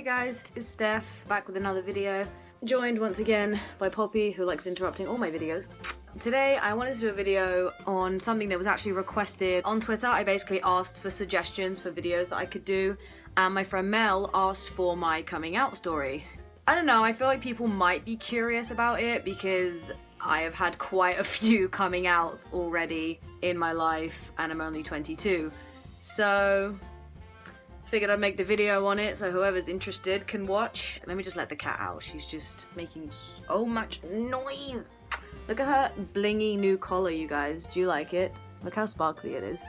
guys, it's Steph, back with another video. Joined once again by Poppy, who likes interrupting all my videos. Today I wanted to do a video on something that was actually requested on Twitter. I basically asked for suggestions for videos that I could do, and my friend Mel asked for my coming out story. I don't know, I feel like people might be curious about it because I have had quite a few coming outs already in my life and I'm only 22. So figured I'd make the video on it so whoever's interested can watch. Let me just let the cat out. She's just making so much noise. Look at her blingy new collar, you guys. Do you like it? Look how sparkly it is.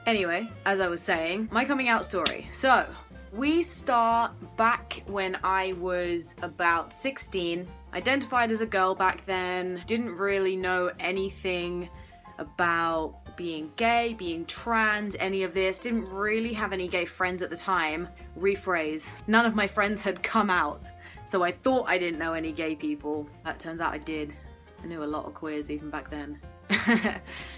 Anyway, as I was saying, my coming out story. So, we start back when I was about 16. Identified as a girl back then. Didn't really know anything about being gay, being trans, any of this. Didn't really have any gay friends at the time. Rephrase. None of my friends had come out. So I thought I didn't know any gay people. That turns out I did. I knew a lot of queers even back then.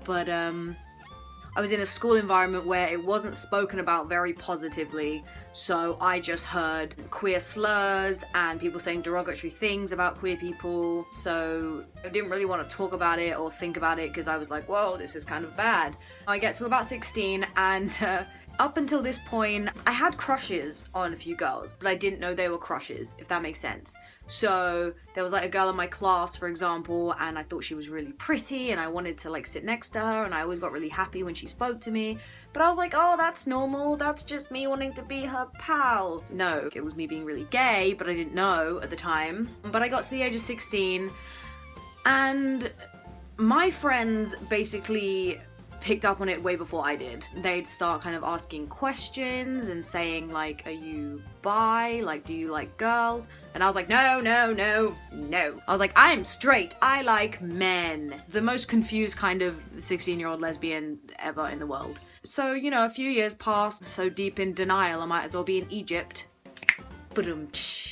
But I was in a school environment where it wasn't spoken about very positively, so I just heard queer slurs and people saying derogatory things about queer people, so I didn't really want to talk about it or think about it because I was like, whoa, this is kind of bad. I get to about 16 and up until this point, I had crushes on a few girls, but I didn't know they were crushes, if that makes sense. So there was like a girl in my class, for example, and I thought she was really pretty and I wanted to like sit next to her, and I always got really happy when she spoke to me. But I was like, oh, that's normal. That's just me wanting to be her pal. No, it was me being really gay, but I didn't know at the time. But I got to the age of 16 and my friends basically picked up on it way before I did. They'd start kind of asking questions and saying like, are you bi? Like, do you like girls? And I was like, no, no, no, no. I was like, I'm straight. I like men. The most confused kind of 16-year-old lesbian ever in the world. So, you know, a few years passed, so deep in denial, I might as well be in Egypt. Ba-dum-tsh.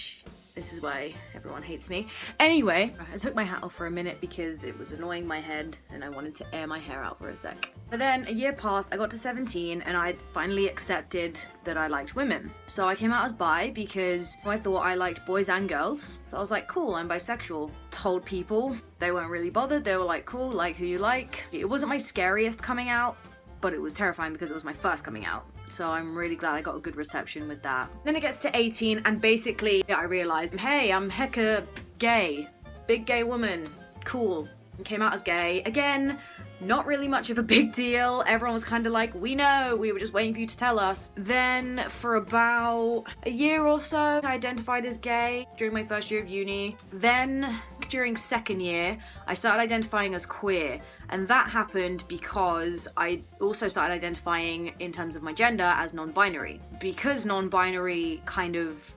This is why everyone hates me. Anyway, I took my hat off for a minute because it was annoying my head and I wanted to air my hair out for a sec. But then a year passed, I got to 17 and I finally accepted that I liked women. So I came out as bi because I thought I liked boys and girls. So I was like, cool, I'm bisexual. Told people, they weren't really bothered. They were like, cool, like who you like. It wasn't my scariest coming out, but it was terrifying because it was my first coming out. So I'm really glad I got a good reception with that. Then it gets to 18 and basically I realized, hey, I'm hecka gay. Big gay woman. Cool. And came out as gay. Again, not really much of a big deal. Everyone was kind of like, we know, we were just waiting for you to tell us. Then for about a year or so, I identified as gay during my first year of uni. Then during second year, I started identifying as queer. And that happened because I also started identifying in terms of my gender as non-binary. Because non-binary kind of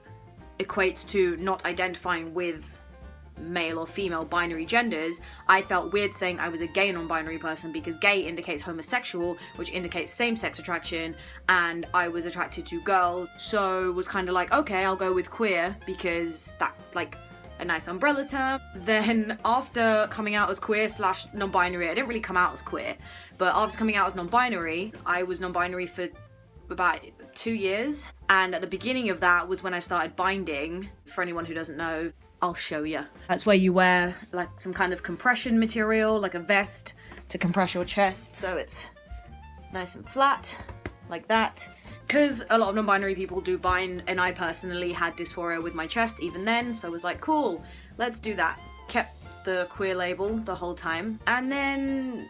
equates to not identifying with male or female binary genders, I felt weird saying I was a gay non-binary person because gay indicates homosexual, which indicates same-sex attraction, and I was attracted to girls, so was kind of like, okay, I'll go with queer because that's like a nice umbrella term. Then after coming out as queer / non-binary, I didn't really come out as queer, but after coming out as non-binary, I was non-binary for about 2 years, and at the beginning of that was when I started binding. For anyone who doesn't know, I'll show you. That's where you wear like some kind of compression material, like a vest to compress your chest so it's nice and flat, like that. Because a lot of non-binary people do bind, and I personally had dysphoria with my chest even then, so I was like, cool, let's do that. Kept the queer label the whole time. And then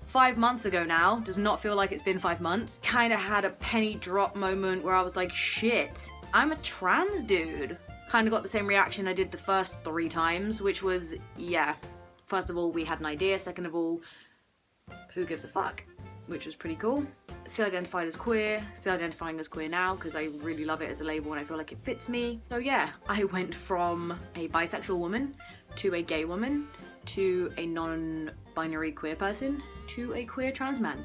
5 months ago now, does not feel like it's been 5 months, kind of had a penny drop moment where I was like, shit, I'm a trans dude. Kind of got the same reaction I did the first 3 times, which was, yeah, first of all, we had an idea, second of all, who gives a fuck? Which was pretty cool. Still identified as queer, still identifying as queer now because I really love it as a label and I feel like it fits me. So yeah, I went from a bisexual woman to a gay woman to a non-binary queer person to a queer trans man.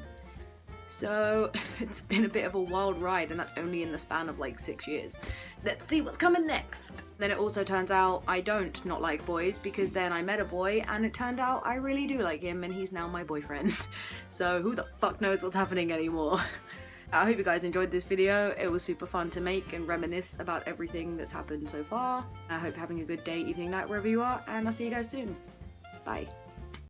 So it's been a bit of a wild ride, and that's only in the span of like 6 years. Let's see what's coming next. Then it also turns out I don't not like boys, because then I met a boy and it turned out I really do like him and he's now my boyfriend. So who the fuck knows what's happening anymore. I hope you guys enjoyed this video. It was super fun to make and reminisce about everything that's happened so far. I hope you're having a good day, evening, night, wherever you are, and I'll see you guys soon. Bye.